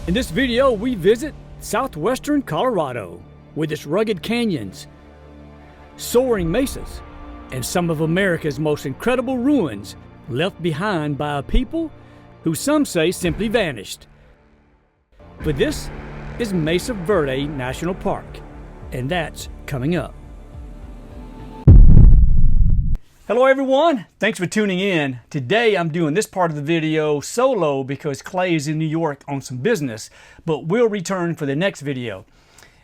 In this video, we visit southwestern Colorado with its rugged canyons, soaring mesas, and some of America's most incredible ruins left behind by a people who some say simply vanished. But this is Mesa Verde National Park, and that's coming up. Hello everyone, thanks for tuning in. Today I'm doing this part of the video solo because Clay is in New York on some business, but will return for the next video.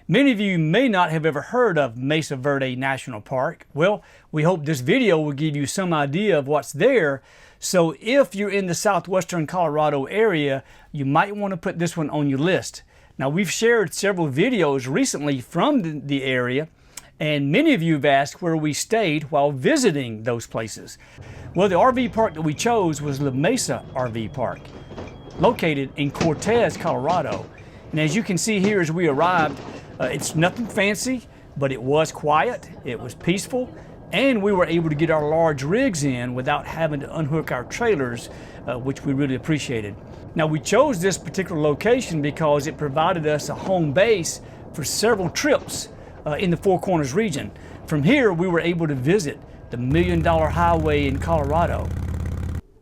Many of you may not have ever heard of Mesa Verde National Park. Well, we hope this video will give you some idea of what's there. So if you're in the southwestern Colorado area, you might want to put this one on your list. Now, we've shared several videos recently from the area, and many of you have asked where we stayed while visiting those places. Well, the RV park that we chose was La Mesa RV Park, located in Cortez, Colorado. And as you can see here as we arrived, it's nothing fancy, but it was quiet, it was peaceful, and we were able to get our large rigs in without having to unhook our trailers, which we really appreciated. Now, we chose this particular location because it provided us a home base for several trips in the Four Corners region. From here, we were able to visit the $1 Million Highway in Colorado,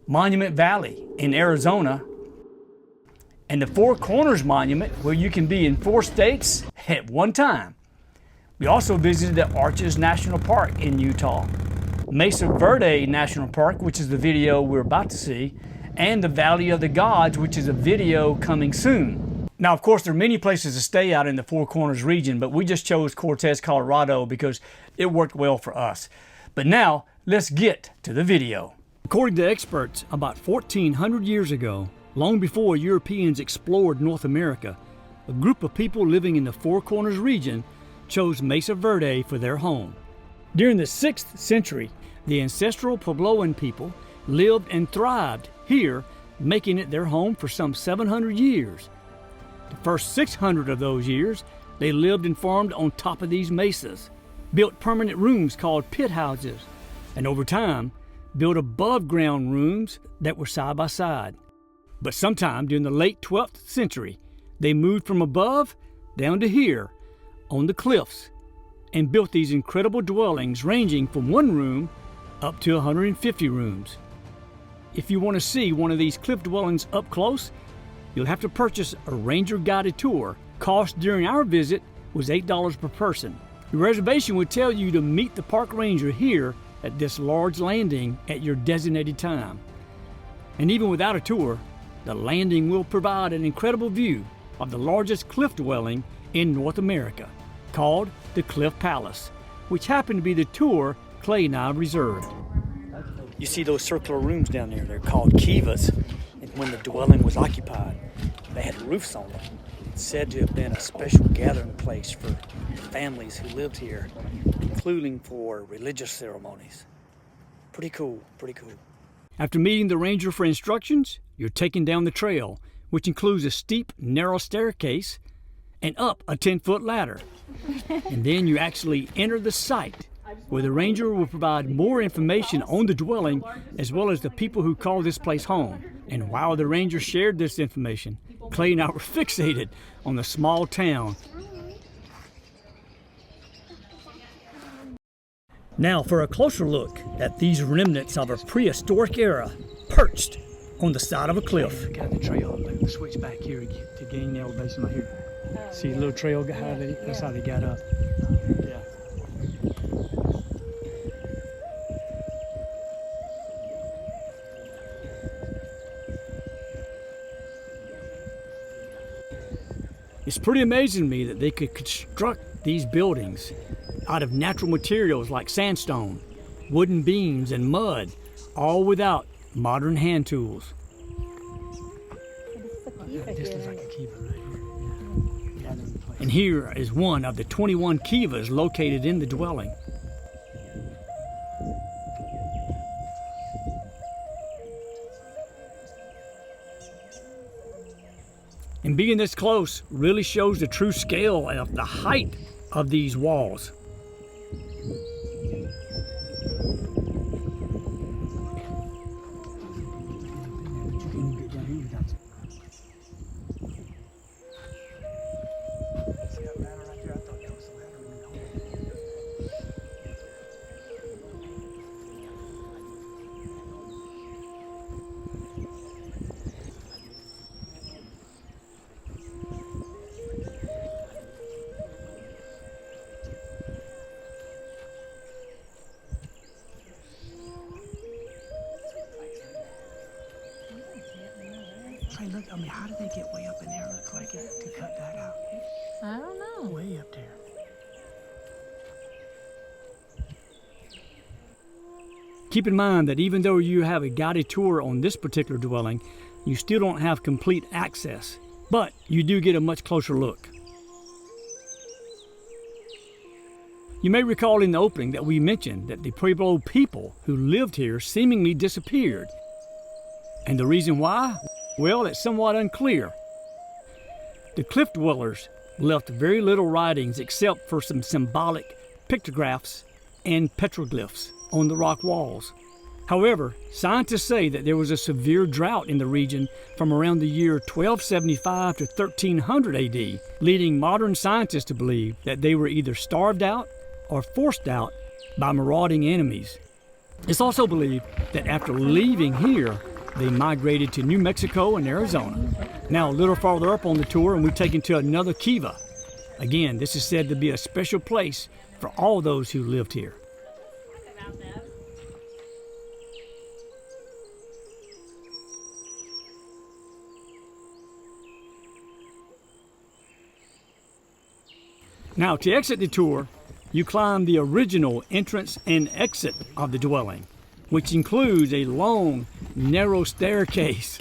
Monument Valley in Arizona, and the Four Corners Monument, where you can be in 4 states at one time. We also visited the Arches National Park in Utah, Mesa Verde National Park, which is the video we're about to see, and the Valley of the Gods, which is a video coming soon. Now, of course, there are many places to stay out in the Four Corners region, but we just chose Cortez, Colorado because it worked well for us. But now, let's get to the video. According to experts, about 1,400 years ago, long before Europeans explored North America, a group of people living in the Four Corners region chose Mesa Verde for their home. During the 6th century, the Ancestral Pueblo People lived and thrived here, making it their home for some 700 years. The first 600 of those years, they lived and farmed on top of these mesas, built permanent rooms called pit houses, and over time, built above-ground rooms that were side by side. But sometime during the late 12th century, they moved from above down to here on the cliffs and built these incredible dwellings ranging from 1 room up to 150 rooms. If you want to see one of these cliff dwellings up close, you'll have to purchase a ranger guided tour. Cost during our visit was $8 per person. Your reservation would tell you to meet the park ranger here at this large landing at your designated time. And even without a tour, the landing will provide an incredible view of the largest cliff dwelling in North America, called the Cliff Palace, which happened to be the tour Clay and I reserved. You see those circular rooms down there, they're called kivas, and when the dwelling was occupied, they had roofs on them. It's said to have been a special gathering place for families who lived here, including for religious ceremonies. Pretty cool, pretty cool. After meeting the ranger for instructions, you're taken down the trail, which includes a steep, narrow staircase and up a 10-foot ladder. And then you actually enter the site, where the ranger will provide more information on the dwelling as well as the people who call this place home. And while the ranger shared this information, Clay and I were fixated on the small town. Now for a closer look at these remnants of a prehistoric era perched on the side of a cliff. Got the trail, look, the switch back here to gain the elevation right here. See the little trail, that's how they got up. Yeah. It's pretty amazing to me that they could construct these buildings out of natural materials like sandstone, wooden beams, and mud, all without modern hand tools. This looks like a kiva right here. Yeah. And here is one of the 21 kivas located in the dwelling. And being this close really shows the true scale of the height of these walls. get way up in there look like it to cut that out? I don't know. Way up there. Keep in mind that even though you have a guided tour on this particular dwelling, you still don't have complete access, but you do get a much closer look. You may recall in the opening that we mentioned that the Pueblo people who lived here seemingly disappeared. And the reason why? Well, it's somewhat unclear. The cliff dwellers left very little writings except for some symbolic pictographs and petroglyphs on the rock walls. However, scientists say that there was a severe drought in the region from around the year 1275 to 1300 AD, leading modern scientists to believe that they were either starved out or forced out by marauding enemies. It's also believed that after leaving here, they migrated to New Mexico and Arizona. Now a little farther up on the tour and we're taken to another kiva. Again, this is said to be a special place for all those who lived here. Now, to exit the tour, you climb the original entrance and exit of the dwelling, which includes a long, narrow staircase.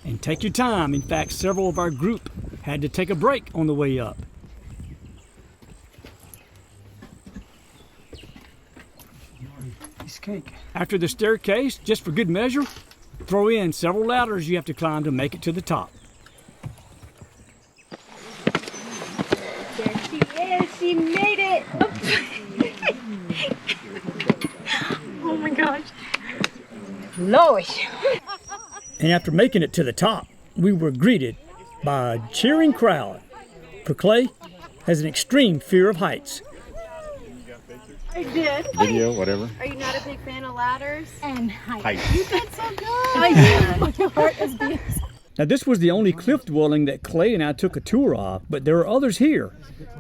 And take your time. In fact, several of our group had to take a break on the way up. Piece of cake. After the staircase, just for good measure, throw in several ladders you have to climb to make it to the top. She made it! Oh my gosh. Lois! And after making it to the top, we were greeted by a cheering crowd. For Clay has an extreme fear of heights. I did. Video, whatever. Are you not a big fan of ladders? And heights. Heights. You did so good! I did. Your heart is beating. Now this was the only cliff dwelling that Clay and I took a tour of, but there are others here.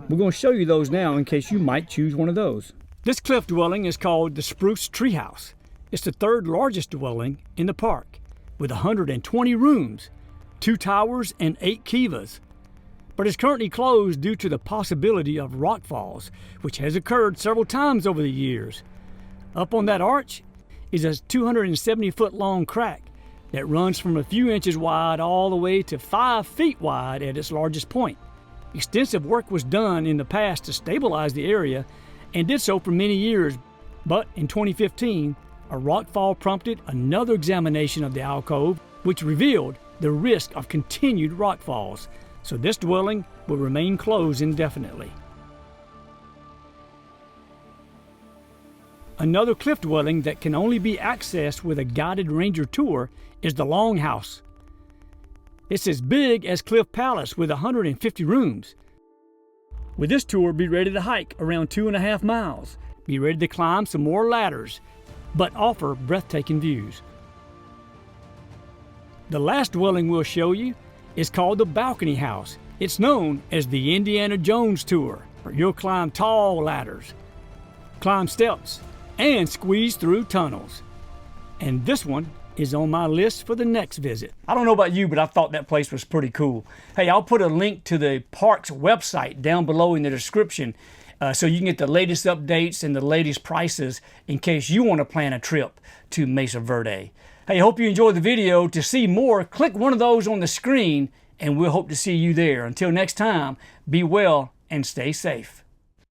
We're going to show you those now in case you might choose one of those. This cliff dwelling is called the Spruce Treehouse. It's the third largest dwelling in the park, with 120 rooms, 2 towers, and 8 kivas. But it's currently closed due to the possibility of rock falls, which has occurred several times over the years. Up on that arch is a 270-foot long crack that runs from a few inches wide all the way to 5 feet wide at its largest point. Extensive work was done in the past to stabilize the area and did so for many years, but in 2015, a rockfall prompted another examination of the alcove, which revealed the risk of continued rockfalls, so this dwelling will remain closed indefinitely. Another cliff dwelling that can only be accessed with a guided ranger tour is the Longhouse. It's as big as Cliff Palace with 150 rooms. With this tour, be ready to hike around 2.5 miles. Be ready to climb some more ladders, but offer breathtaking views. The last dwelling we'll show you is called the Balcony House. It's known as the Indiana Jones Tour. You'll climb tall ladders, climb steps, and squeeze through tunnels. And this one is on my list for the next visit. I don't know about you, but I thought that place was pretty cool. Hey, I'll put a link to the park's website down below in the description so you can get the latest updates and the latest prices in case you want to plan a trip to Mesa Verde. Hey, I hope you enjoyed the video. To see more, click one of those on the screen and we'll hope to see you there. Until next time, be well and stay safe.